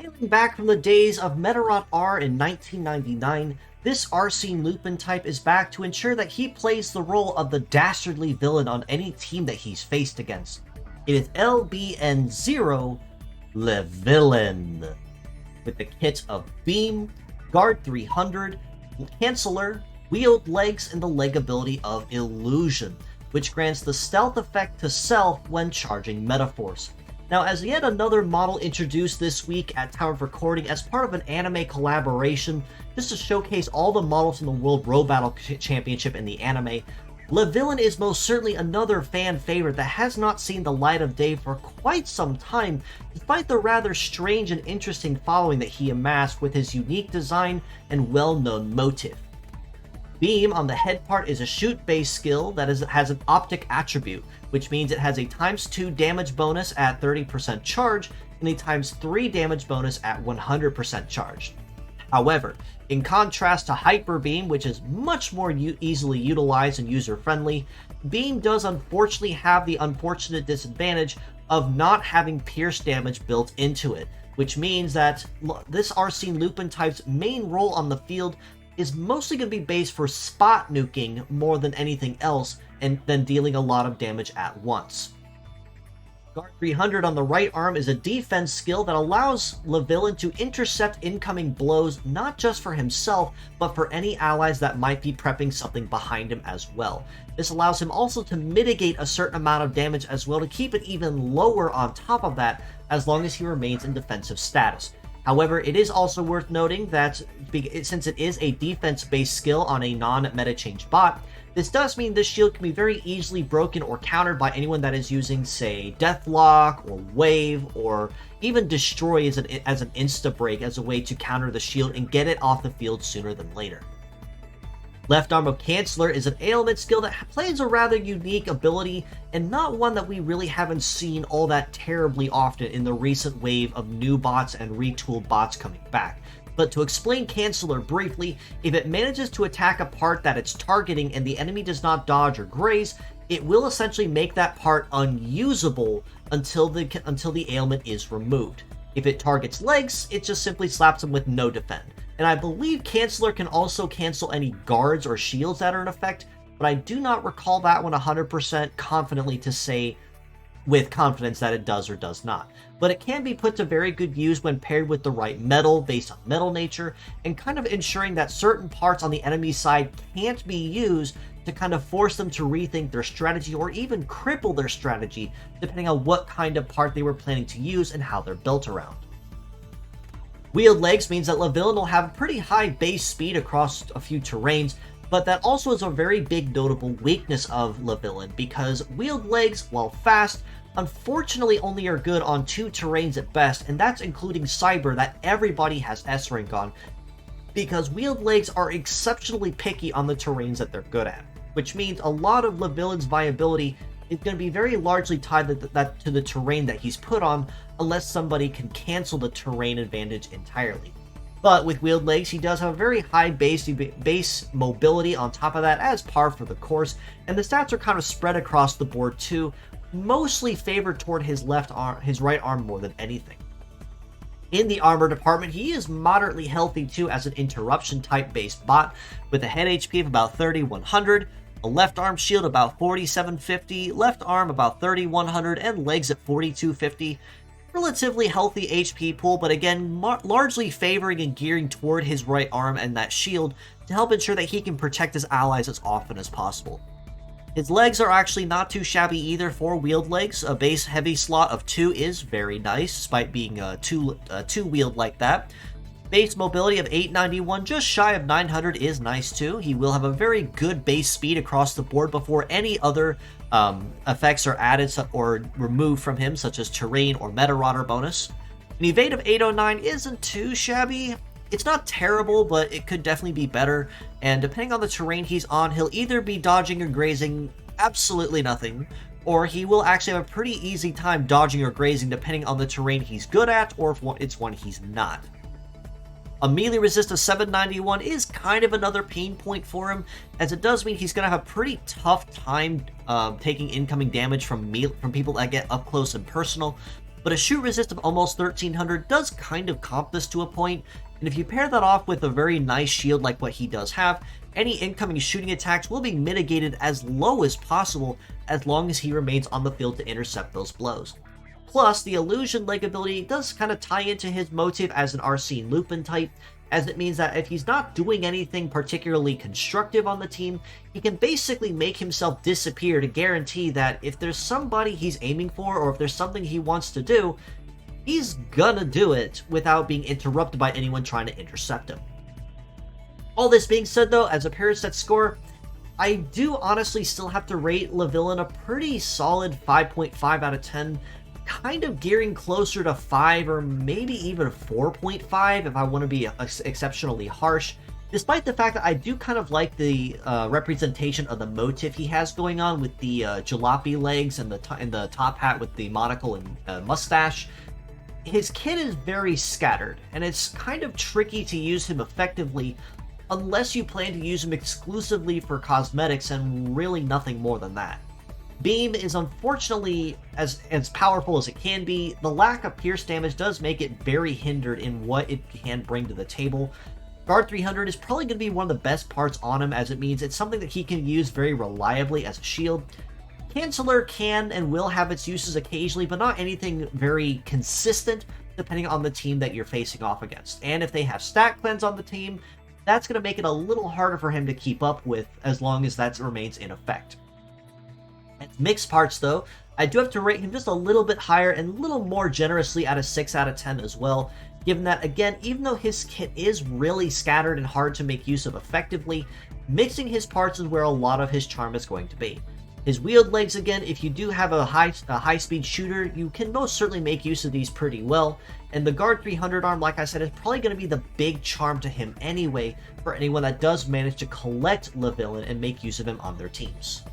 Hailing back from the days of Meteorot R in 1999, this Arsene Lupin type is back to ensure that he plays the role of the dastardly villain on any team that he's faced against. It is LBN00, Le Villain, with the kit of Beam, Guard 300, Canceller, Wheeled Legs, and the leg ability of Illusion, which grants the stealth effect to self when charging Metaforce. Now, as yet another model introduced this week at time of recording as part of an anime collaboration, just to showcase all the models from the World Robattle Championship in the anime, Le Villain is most certainly another fan favorite that has not seen the light of day for quite some time, despite the rather strange and interesting following that he amassed with his unique design and well-known motif. Beam on the head part is a shoot-based skill that has an optic attribute, which means it has a ×2 damage bonus at 30% charge and a ×3 damage bonus at 100% charge. However, in contrast to Hyper Beam, which is much more easily utilized and user-friendly, Beam does unfortunately have the unfortunate disadvantage of not having pierce damage built into it, which means that this Arsene Lupin type's main role on the field is mostly going to be based for spot nuking more than anything else, and then dealing a lot of damage at once. Guard 300 on the right arm is a defense skill that allows Le Villain to intercept incoming blows not just for himself, but for any allies that might be prepping something behind him as well. This allows him also to mitigate a certain amount of damage as well to keep it even lower on top of that, as long as he remains in defensive status. However, it is also worth noting that since it is a defense-based skill on a non-meta change bot, this does mean this shield can be very easily broken or countered by anyone that is using, say, Deathlock or Wave, or even Destroy as an insta-break as a way to counter the shield and get it off the field sooner than later. Left Arm of Canceller is an ailment skill that plays a rather unique ability, and not one that we really haven't seen all that terribly often in the recent wave of new bots and retooled bots coming back. But to explain Canceller briefly, if it manages to attack a part that it's targeting and the enemy does not dodge or graze, it will essentially make that part unusable until the ailment is removed. If it targets legs, it just simply slaps them with no defend. And I believe Canceller can also cancel any guards or shields that are in effect, but I do not recall that one 100% confidently to say with confidence that it does or does not. But it can be put to very good use when paired with the right metal based on metal nature, and kind of ensuring that certain parts on the enemy side can't be used to kind of force them to rethink their strategy or even cripple their strategy, depending on what kind of part they were planning to use and how they're built around. Wheeled Legs means that Le Villain will have pretty high base speed across a few terrains, but that also is a very big notable weakness of Le Villain, because Wheeled Legs, while fast, unfortunately only are good on 2 terrains at best, and that's including Cyber that everybody has S rank on, because Wheeled Legs are exceptionally picky on the terrains that they're good at, which means a lot of Le Villain's viability is going to be very largely tied to the terrain that he's put on, unless somebody can cancel the terrain advantage entirely. But with Wheeled Legs, he does have a very high base mobility on top of that, as par for the course, and the stats are kind of spread across the board too, mostly favored toward his right arm more than anything. In the armor department, he is moderately healthy too as an interruption type based bot, with a head HP of about 3100, a left arm shield about 4750, left arm about 3100, and legs at 4250. Relatively healthy HP pool, but again, largely favoring and gearing toward his right arm and that shield to help ensure that he can protect his allies as often as possible. His legs are actually not too shabby either for Wheeled Legs. A base heavy slot of 2 is very nice, despite being two-wheeled like that. Base mobility of 891, just shy of 900, is nice too. He will have a very good base speed across the board before any other effects are added or removed from him, such as terrain or meta rotter bonus. An evade of 809 isn't too shabby. It's not terrible, but it could definitely be better, and depending on the terrain he's on, he'll either be dodging or grazing absolutely nothing, or he will actually have a pretty easy time dodging or grazing depending on the terrain he's good at, or if it's one he's not. A melee resist of 791 is kind of another pain point for him, as it does mean he's going to have a pretty tough time taking incoming damage from people that get up close and personal. But a shoot resist of almost 1300 does kind of comp this to a point, and if you pair that off with a very nice shield like what he does have, any incoming shooting attacks will be mitigated as low as possible as long as he remains on the field to intercept those blows. Plus, the illusion leg ability does kind of tie into his motive as an Arsene Lupin type, as it means that if he's not doing anything particularly constructive on the team, he can basically make himself disappear to guarantee that if there's somebody he's aiming for or if there's something he wants to do, he's gonna do it without being interrupted by anyone trying to intercept him. All this being said though, as a pair set score, I do honestly still have to rate LeVillain a pretty solid 5.5 out of 10, kind of gearing closer to 5 or maybe even 4.5 if I want to be exceptionally harsh, despite the fact that I do kind of like the representation of the motif he has going on with the jalopy legs and the top hat with the monocle and mustache. His kit is very scattered, and it's kind of tricky to use him effectively unless you plan to use him exclusively for cosmetics and really nothing more than that. Beam is unfortunately as powerful as it can be. The lack of pierce damage does make it very hindered in what it can bring to the table. Guard 300 is probably going to be one of the best parts on him, as it means it's something that he can use very reliably as a shield. Canceller can and will have its uses occasionally, but not anything very consistent depending on the team that you're facing off against. And if they have stack cleanse on the team, that's going to make it a little harder for him to keep up with as long as that remains in effect. At mixed parts though, I do have to rate him just a little bit higher and a little more generously at a 6 out of 10 as well, given that, again, even though his kit is really scattered and hard to make use of effectively, mixing his parts is where a lot of his charm is going to be. His wheeled legs, again, if you do have a high-speed shooter, you can most certainly make use of these pretty well, and the Guard 300 arm, like I said, is probably going to be the big charm to him anyway for anyone that does manage to collect LeVillain and make use of him on their teams.